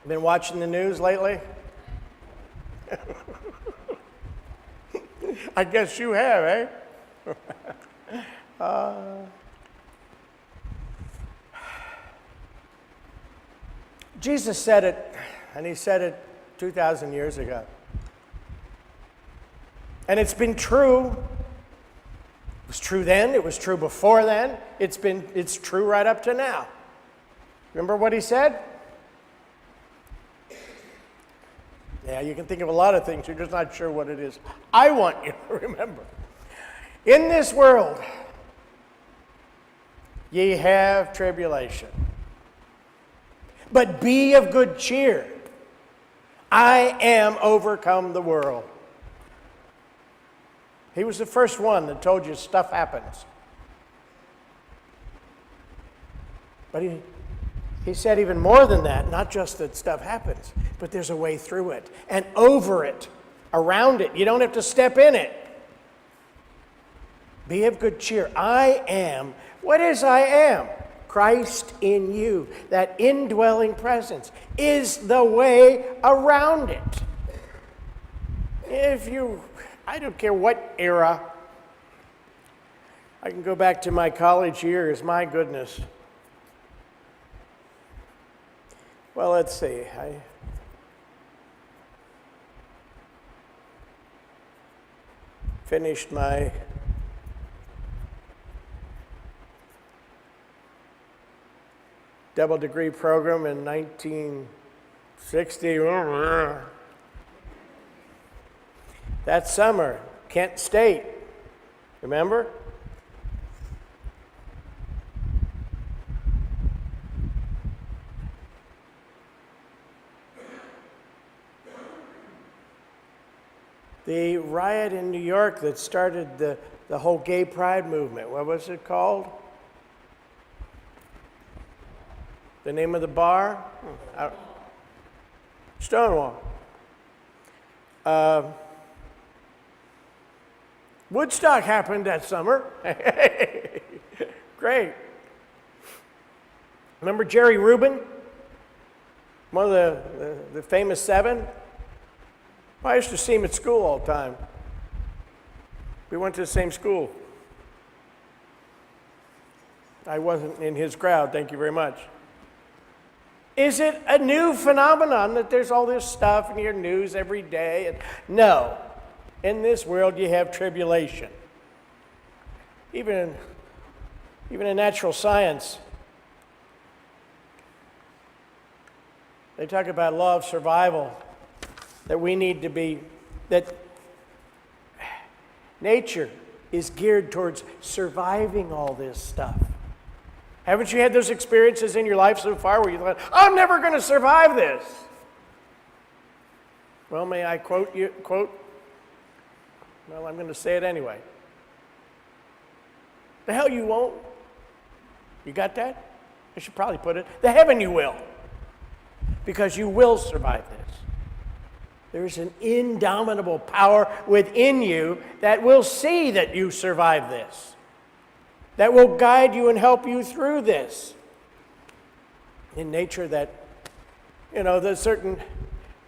Been watching the news lately? I guess you have, eh? Jesus said it, and he said it 2,000 years ago. And it's been true. It was true then, it was true before then, it's true right up to now. Remember what he said? Yeah, you can think of a lot of things, you're just not sure what it is. I want you to remember. In this world, ye have tribulation. But be of good cheer. I am overcome the world. He was the first one that told you stuff happens. But he said even more than that, not just that stuff happens, but there's a way through it and over it, around it. You don't have to step in it. Be of good cheer. I am. What is I am? Christ in you. That indwelling presence is the way around it. I don't care what era. I can go back to my college years, my goodness. Well, let's see. I finished my double degree program in 1960. That summer, Kent State, remember? The riot in New York that started the whole gay pride movement, what was it called? The name of the bar? Stonewall. Woodstock happened that summer. Great. Remember Jerry Rubin? One of the famous seven? I used to see him at school all the time. We went to the same school. I wasn't in his crowd, thank you very much. Is it a new phenomenon that there's all this stuff in your news every day? No. In this world, you have tribulation. Even in natural science, they talk about law of survival, that we need to be, that nature is geared towards surviving all this stuff. Haven't you had those experiences in your life so far where you thought, I'm never going to survive this? Well, may I quote? Well, I'm going to say it anyway. The hell you won't. You got that? I should probably put it. The heaven you will. Because you will survive this. There's an indomitable power within you that will see that you survive this. That will guide you and help you through this. In nature there's certain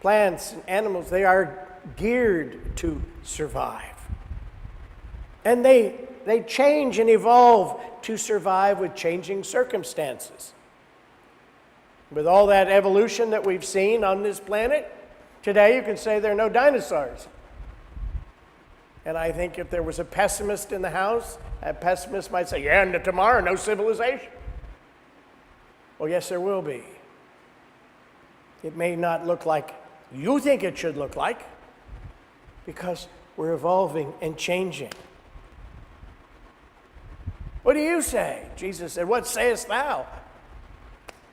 plants and animals, they are geared to survive. And they change and evolve to survive with changing circumstances. With all that evolution that we've seen on this planet, today you can say there are no dinosaurs. And I think if there was a pessimist in the house, that pessimist might say, yeah, and tomorrow, no civilization. Well, yes, there will be. It may not look like you think it should look like, because we're evolving and changing. What do you say? Jesus said, what sayest thou?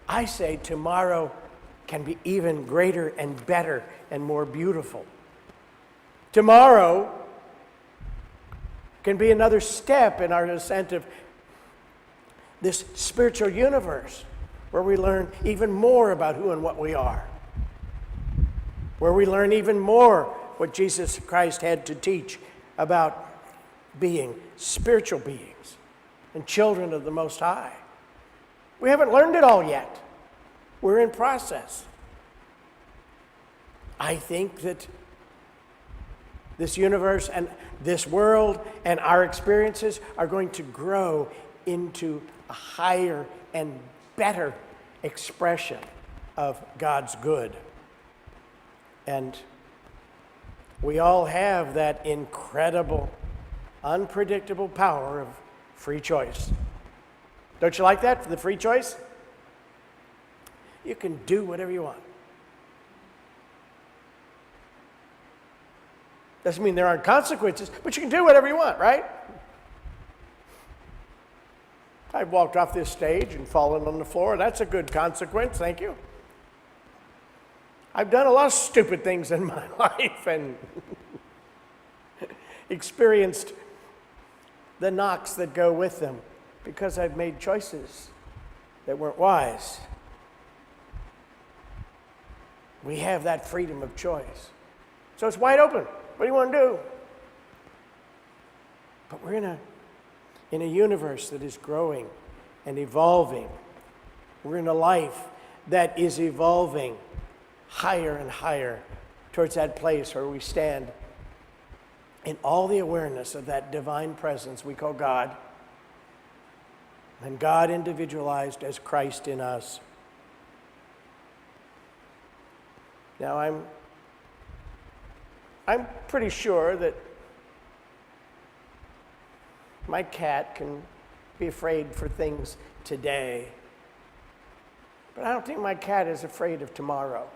I say tomorrow can be even greater and better and more beautiful. Tomorrow can be another step in our ascent of this spiritual universe, where we learn even more about who and what we are, where we learn even more what Jesus Christ had to teach about being spiritual beings and children of the Most High. We haven't learned it all yet. We're in process. I think that this universe and this world and our experiences are going to grow into a higher and better expression of God's good. And we all have that incredible, unpredictable power of free choice. Don't you like that, the free choice? You can do whatever you want. Doesn't mean there aren't consequences, but you can do whatever you want, right? I've walked off this stage and fallen on the floor. That's a good consequence, thank you. I've done a lot of stupid things in my life and experienced the knocks that go with them because I've made choices that weren't wise. We have that freedom of choice. So it's wide open. What do you want to do? But we're in a universe that is growing and evolving. We're in a life that is evolving higher and higher towards that place where we stand in all the awareness of that divine presence we call God, and God individualized as Christ in us. Now, I'm pretty sure that my cat can be afraid for things today, but I don't think my cat is afraid of tomorrow.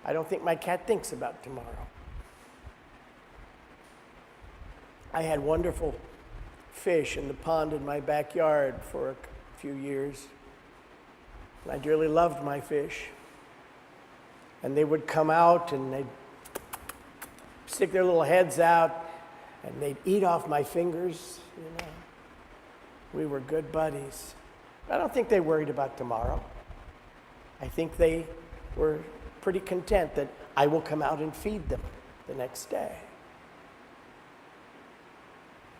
I don't think my cat thinks about tomorrow. I had wonderful fish in the pond in my backyard for a few years. I dearly loved my fish. And they would come out and they'd stick their little heads out and they'd eat off my fingers, you know. We were good buddies. I don't think they worried about tomorrow. I think they were pretty content that I will come out and feed them the next day.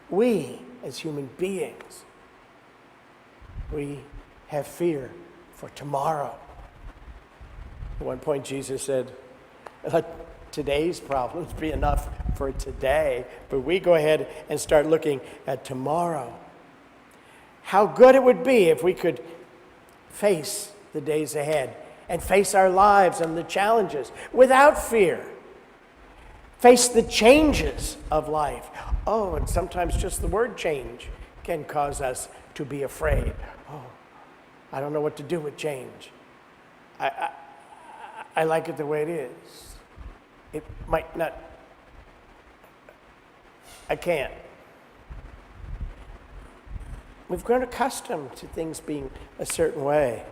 We, as human beings, we have fear for tomorrow. At one point, Jesus said, let today's problems be enough for today, but we go ahead and start looking at tomorrow. How good it would be if we could face the days ahead and face our lives and the challenges without fear. Face the changes of life. Oh, and sometimes just the word change can cause us to be afraid. Oh, I don't know what to do with change. I like it the way it is. It might not, I can't. We've grown accustomed to things being a certain way.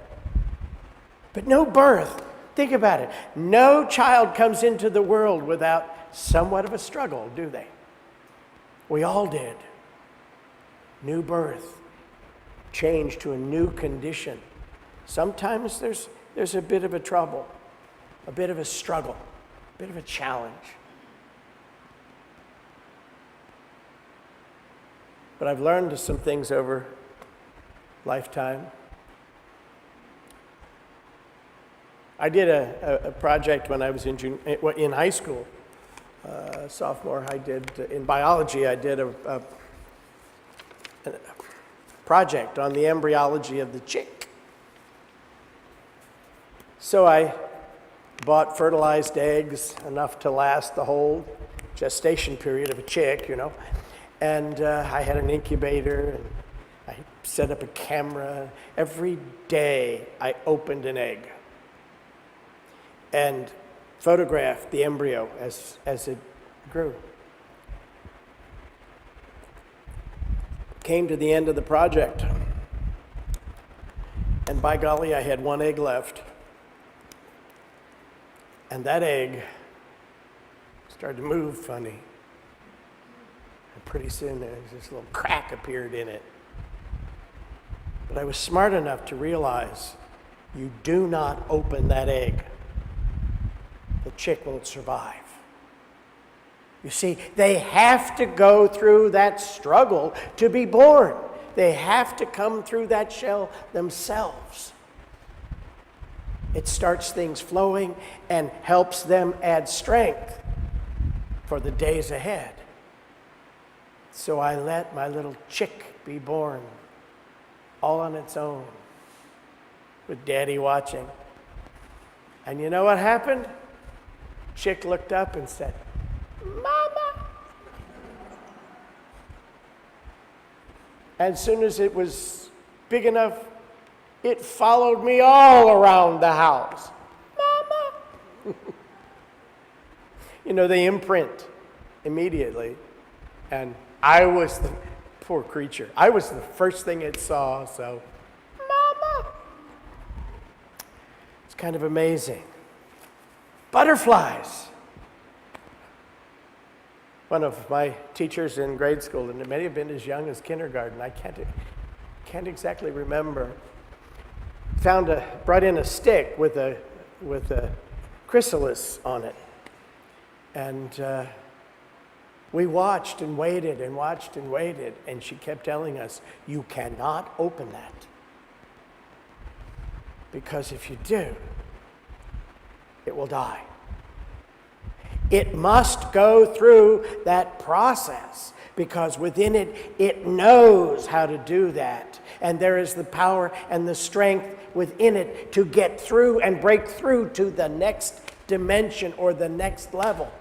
But no birth, think about it. No child comes into the world without somewhat of a struggle, do they? We all did. New birth, change to a new condition. Sometimes there's a bit of a trouble, a bit of a struggle, a bit of a challenge. But I've learned some things over lifetime. I did a project when I was in high school, sophomore. I did in biology. I did a project on the embryology of the chick. So I bought fertilized eggs enough to last the whole gestation period of a chick, you know. And I had an incubator, and I set up a camera. Every day I opened an egg and photographed the embryo as it grew. Came to the end of the project, and by golly, I had one egg left. And that egg started to move funny. And pretty soon there was this little crack appeared in it. But I was smart enough to realize you do not open that egg. The chick won't survive. You see, they have to go through that struggle to be born. They have to come through that shell themselves. It starts things flowing and helps them add strength for the days ahead. So I let my little chick be born all on its own with Daddy watching. And you know what happened? Chick looked up and said, "Mama." As soon as it was big enough, it followed me all around the house. "Mama." You know, they imprint immediately. And I was the poor creature. I was the first thing it saw, so, "Mama." It's kind of amazing. Butterflies. One of my teachers in grade school, and it may have been as young as kindergarten, I can't exactly remember, brought in a stick with a chrysalis on it. And we watched and waited and watched and waited, and she kept telling us, "You cannot open that. Because if you do, it will die." It must go through that process because within it, it knows how to do that. And there is the power and the strength within it to get through and break through to the next dimension or the next level.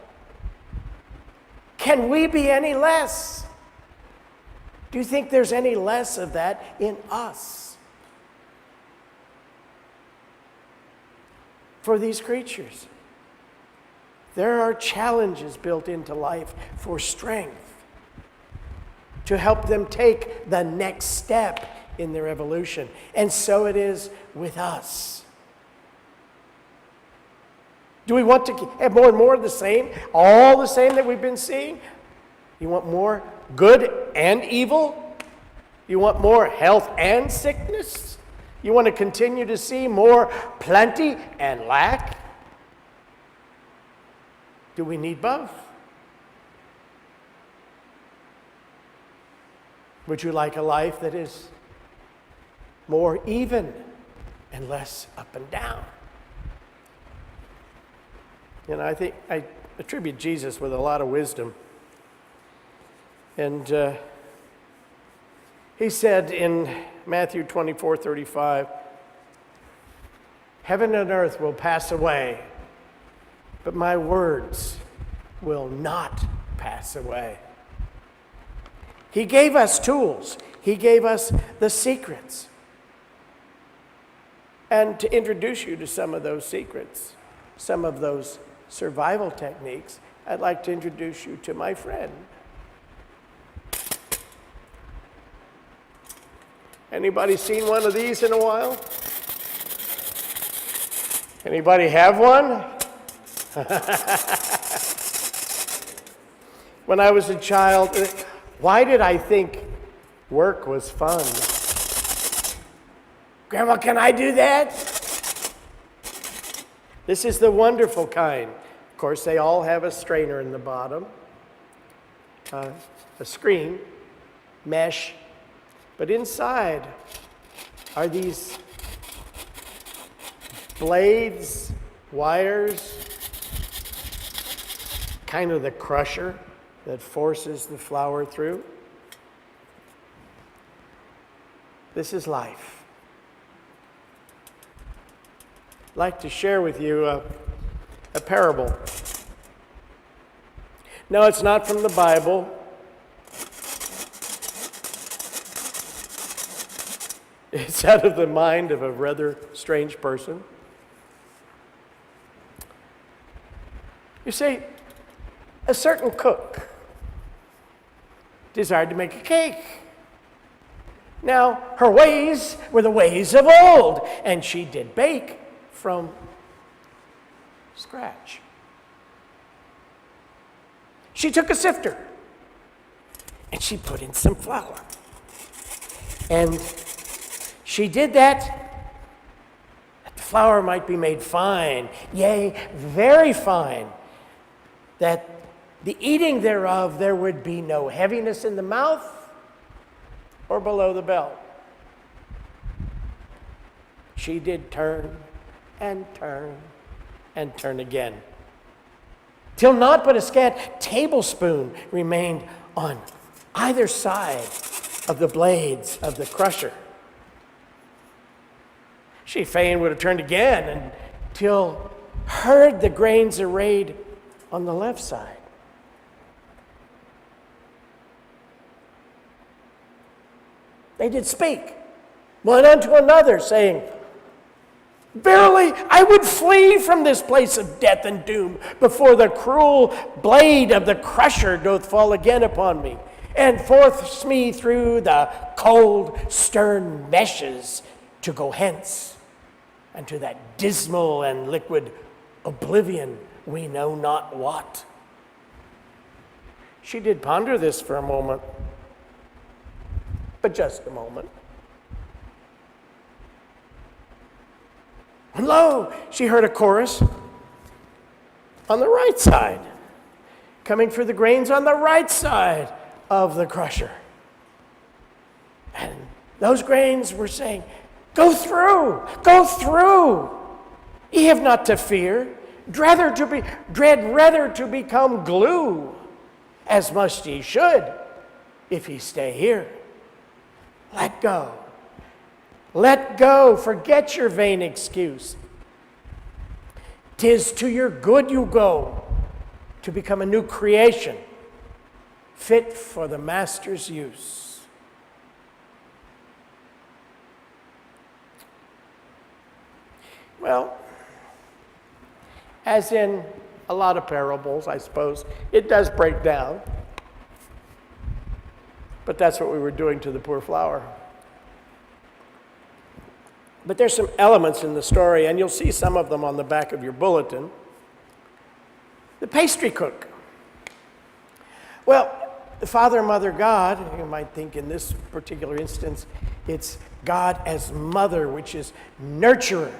Can we be any less? Do you think there's any less of that in us? For these creatures, there are challenges built into life for strength to help them take the next step in their evolution. And so it is with us. Do we want to have more and more of the same? All the same that we've been seeing? You want more good and evil? You want more health and sickness? You want to continue to see more plenty and lack? Do we need both? Would you like a life that is more even and less up and down? You know, I think I attribute Jesus with a lot of wisdom. And he said in Matthew 24:35, "Heaven and earth will pass away, but my words will not pass away." He gave us tools. He gave us the secrets. And to introduce you to some of those secrets, some of those survival techniques, I'd like to introduce you to my friend. Anybody seen one of these in a while? Anybody have one? When I was a child, why did I think work was fun? Grandma, can I do that? This is the wonderful kind. Of course, they all have a strainer in the bottom, a screen, mesh, but inside are these blades, wires, kind of the crusher that forces the flower through. This is life. I'd like to share with you a parable. No, it's not from the Bible. It's out of the mind of a rather strange person. You see, a certain cook desired to make a cake. Now, her ways were the ways of old, and she did bake from scratch. She took a sifter, and she put in some flour. And she did that the flour might be made fine, yea, very fine, that the eating thereof there would be no heaviness in the mouth or below the belt. She did turn and turn again, till naught but a scant tablespoon remained on either side of the blades of the crusher. She fain would have turned again until heard the grains arrayed on the left side. They did speak, one unto another, saying, Verily, I would flee from this place of death and doom before the cruel blade of the crusher doth fall again upon me, and force me through the cold, stern meshes to go hence, and to that dismal and liquid oblivion we know not what. She did ponder this for a moment, but just a moment. And lo, she heard a chorus on the right side, coming for the grains on the right side of the crusher. And those grains were saying, Go through, go through. Ye have not to fear, dread rather to become glue, as much ye should, if ye stay here. Let go. Let go. Forget your vain excuse. 'Tis to your good you go, to become a new creation, fit for the Master's use. Well, as in a lot of parables, I suppose, it does break down. But that's what we were doing to the poor flower. But there's some elements in the story, and you'll see some of them on the back of your bulletin. The pastry cook. Well, the Father and Mother God, you might think in this particular instance, it's God as mother, which is nurturer,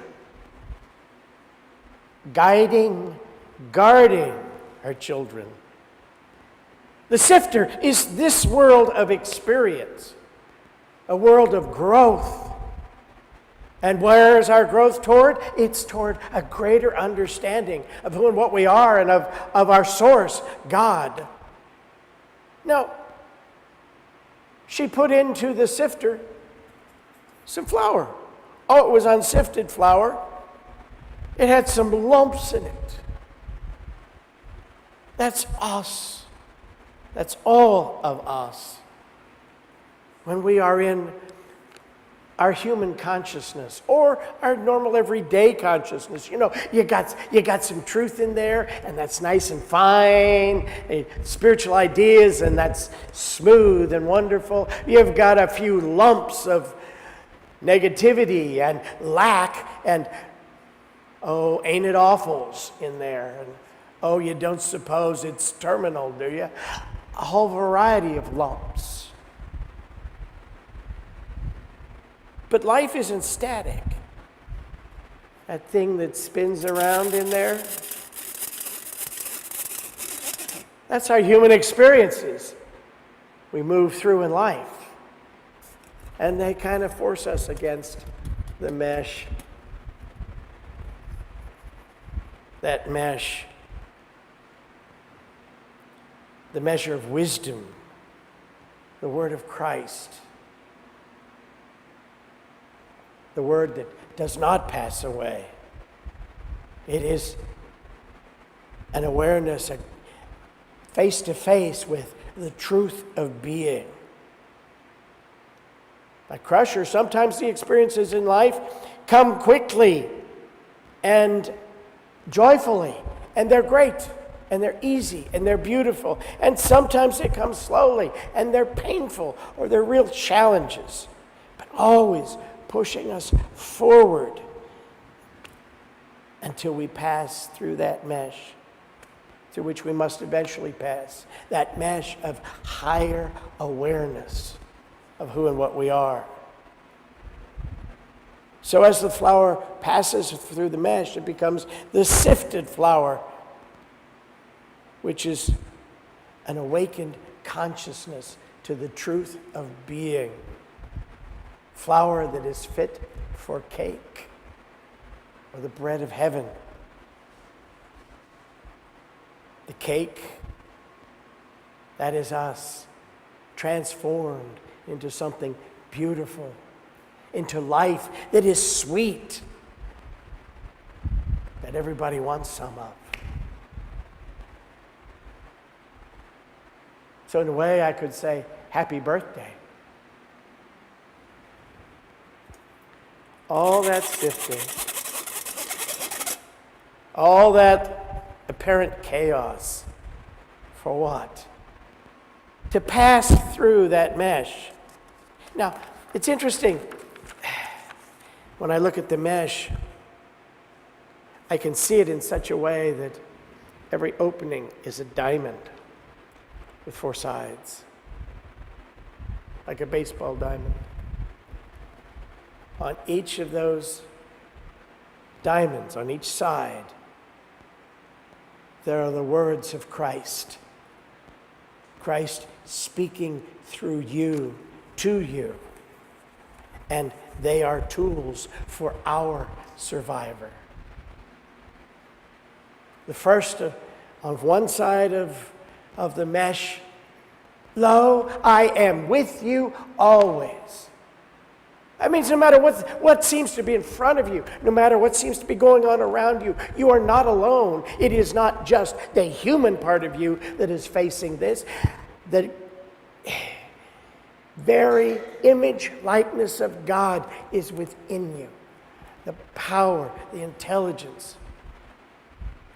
guiding, guarding her children. The sifter is this world of experience, a world of growth. And where is our growth toward? It's toward a greater understanding of who and what we are and of our source, God. Now, she put into the sifter some flour. Oh, it was unsifted flour. It had some lumps in it. That's us. That's all of us. When we are in our human consciousness or our normal everyday consciousness, you got some truth in there, and that's nice and fine, spiritual ideas, and that's smooth and wonderful. You've got a few lumps of negativity and lack and ain't it awfuls in there, and you don't suppose it's terminal, do you? A whole variety of lumps. But life isn't static. That thing that spins around in there, that's our human experiences. We move through in life, and they kind of force us against the mesh. That mesh, the measure of wisdom, the word of Christ, the word that does not pass away. It is an awareness, a face-to-face with the truth of being. Like Crusher, sometimes the experiences in life come quickly and joyfully, and they're great, and they're easy, and they're beautiful. And sometimes they come slowly, and they're painful, or they're real challenges, but always pushing us forward until we pass through that mesh, through which we must eventually pass, that mesh of higher awareness of who and what we are. So as the flour passes through the mesh, it becomes the sifted flour, which is an awakened consciousness to the truth of being. Flour that is fit for cake, or the bread of heaven. The cake, that is us, transformed into something beautiful, into life that is sweet, that everybody wants some of. So in a way, I could say, happy birthday. All that sifting, all that apparent chaos, for what? To pass through that mesh. Now, it's interesting. When I look at the mesh, I can see it in such a way that every opening is a diamond with 4 sides, like a baseball diamond. On each of those diamonds, on each side, there are the words of Christ. Christ speaking through you, to you. And they are tools for our survivor. The first, on one side of the mesh, lo, I am with you always. That means no matter what seems to be in front of you, no matter what seems to be going on around you, you are not alone. It is not just the human part of you that is facing this. The very image likeness of God is within you. The power, the intelligence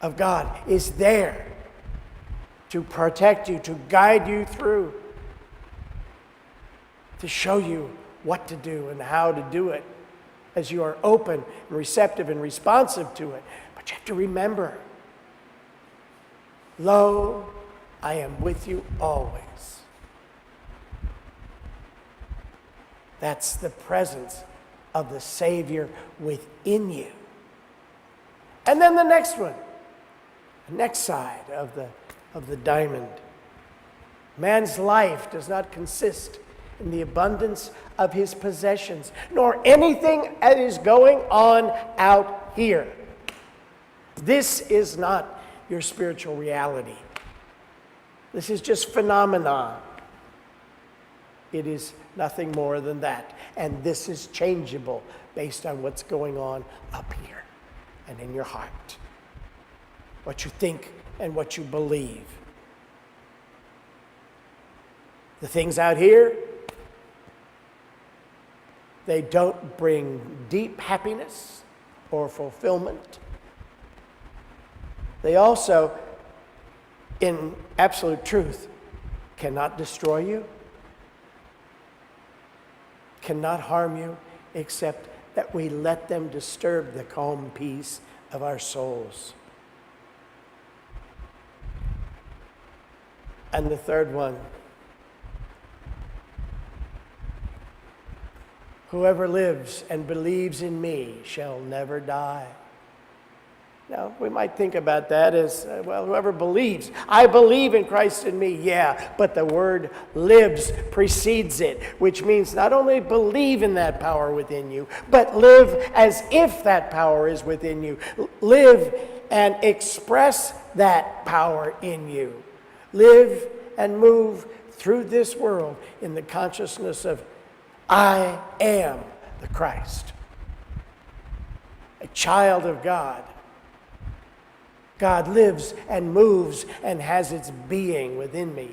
of God is there to protect you, to guide you through, to show you what to do and how to do it as you are open and receptive and responsive to it. But you have to remember, lo, I am with you always. That's the presence of the Savior within you. And then the next one, the next side of the diamond. Man's life does not consist in the abundance of his possessions, nor anything that is going on out here. This is not your spiritual reality. This is just phenomenon. It is nothing more than that. And this is changeable based on what's going on up here and in your heart. What you think and what you believe. The things out here, they don't bring deep happiness or fulfillment. They also, in absolute truth, cannot destroy you, cannot harm you, except that we let them disturb the calm peace of our souls. And the third one, whoever lives and believes in me shall never die. Now, we might think about that as, well, whoever believes. I believe in Christ in me, yeah, but the word lives precedes it, which means not only believe in that power within you, but live as if that power is within you. Live and express that power in you. Live and move through this world in the consciousness of, I am the Christ, a child of God. God lives and moves and has its being within me.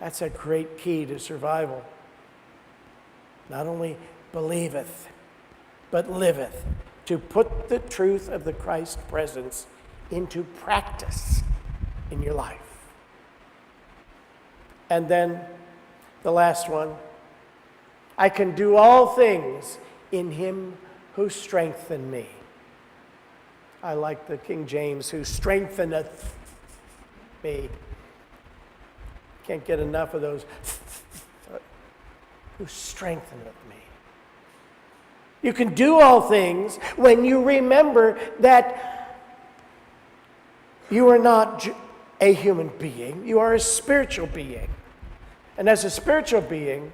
That's a great key to survival. Not only believeth, but liveth, to put the truth of the Christ presence into practice in your life. And then the last one, I can do all things in him who strengthened me. I like the King James, who strengtheneth me. Can't get enough of those. Who strengtheneth me. You can do all things when you remember that you are not a human being, you are a spiritual being. And as a spiritual being,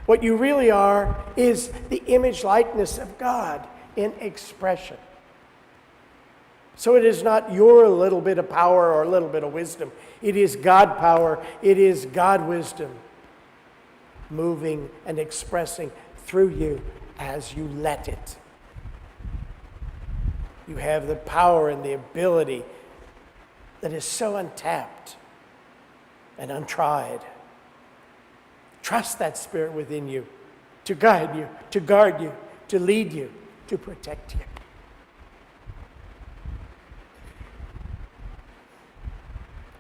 what you really are is the image likeness of God. in expression. So it is not your little bit of power or a little bit of wisdom. It is God power. It is God wisdom moving and expressing through you as you let it. You have the power and the ability that is so untapped and untried. Trust that Spirit within you to guide you, to guard you, to lead you, to protect you.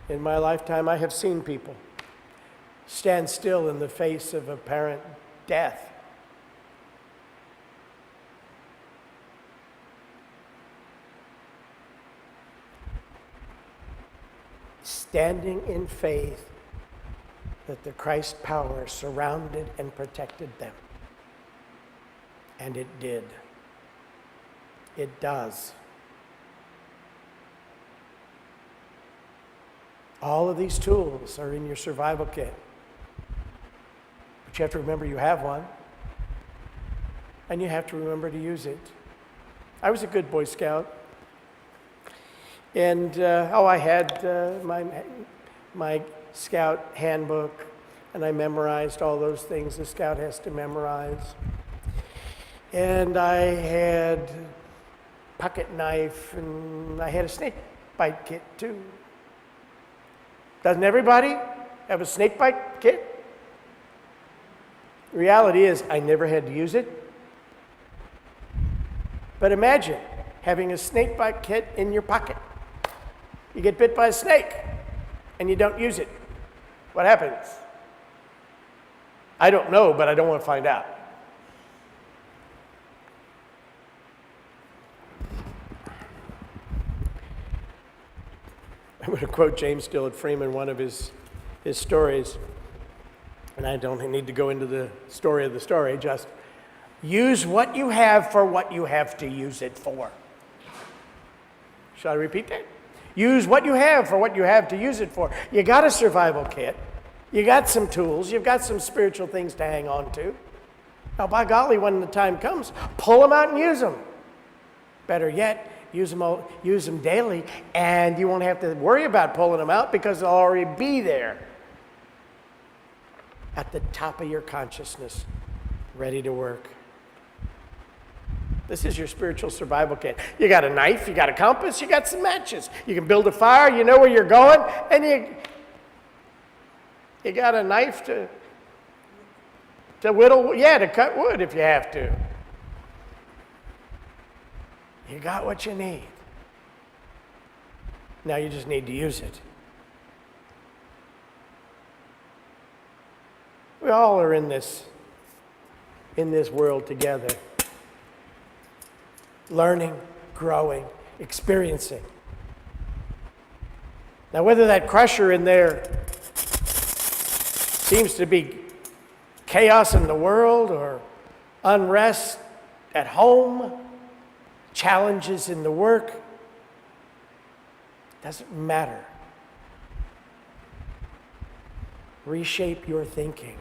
In my lifetime, I have seen people stand still in the face of apparent death. Standing in faith that the Christ power surrounded and protected them. And it did. It does. All of these tools are in your survival kit. But you have to remember you have one. And you have to remember to use it. I was a good Boy Scout. And, I had my Scout handbook, and I memorized all those things the Scout has to memorize. And I had pocket knife, and I had a snake bite kit too. Doesn't everybody have a snake bite kit? The reality is, I never had to use it. But imagine having a snake bite kit in your pocket. You get bit by a snake, and you don't use it. What happens? I don't know, but I don't want to find out. I'm going to quote James Dillard Freeman, one of his stories, and I don't need to go into the story of the story, just use what you have for what you have to use it for. Shall I repeat that? Use what you have for what you have to use it for. You got a survival kit. You got some tools. You've got some spiritual things to hang on to. Now, by golly, when the time comes, pull them out and use them. Better yet, use them daily, and you won't have to worry about pulling them out because they'll already be there at the top of your consciousness, ready to work. This is your spiritual survival kit. You got a knife, you got a compass, you got some matches. You can build a fire, you know where you're going, and you got a knife to whittle, to cut wood if you have to. You got what you need. Now you just need to use it. We all are in this world together. Learning, growing, experiencing. Now, whether that crusher in there seems to be chaos in the world or unrest at home, challenges in the work, doesn't matter. Reshape your thinking.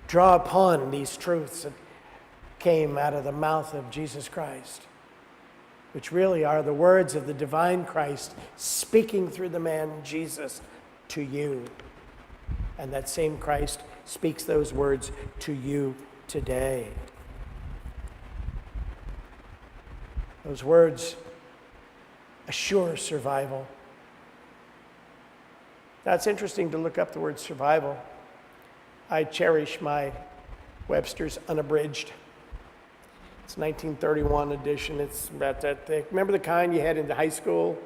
Draw upon these truths that came out of the mouth of Jesus Christ, which really are the words of the divine Christ speaking through the man Jesus to you. And that same Christ speaks those words to you today. Those words assure survival. Now, it's interesting to look up the word survival. I cherish my Webster's Unabridged. It's 1931 edition. It's about that thick. Remember the kind you had in the high school,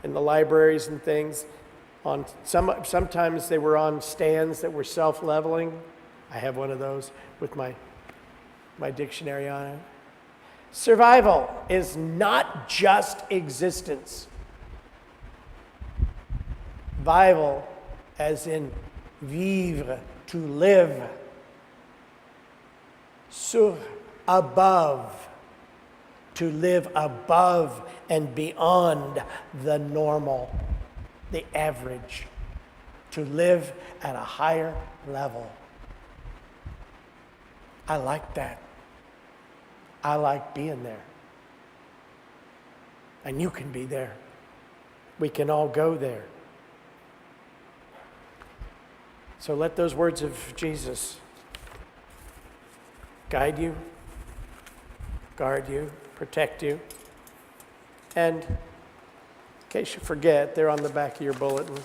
in the libraries and things? Sometimes they were on stands that were self-leveling. I have one of those with my dictionary on it. Survival is not just existence. Vival, as in vivre, to live. Sur, above, to live above and beyond the normal, the average, to live at a higher level. I like that. I like being there. And you can be there. We can all go there. So let those words of Jesus guide you, guard you, protect you. And in case you forget, they're on the back of your bulletin.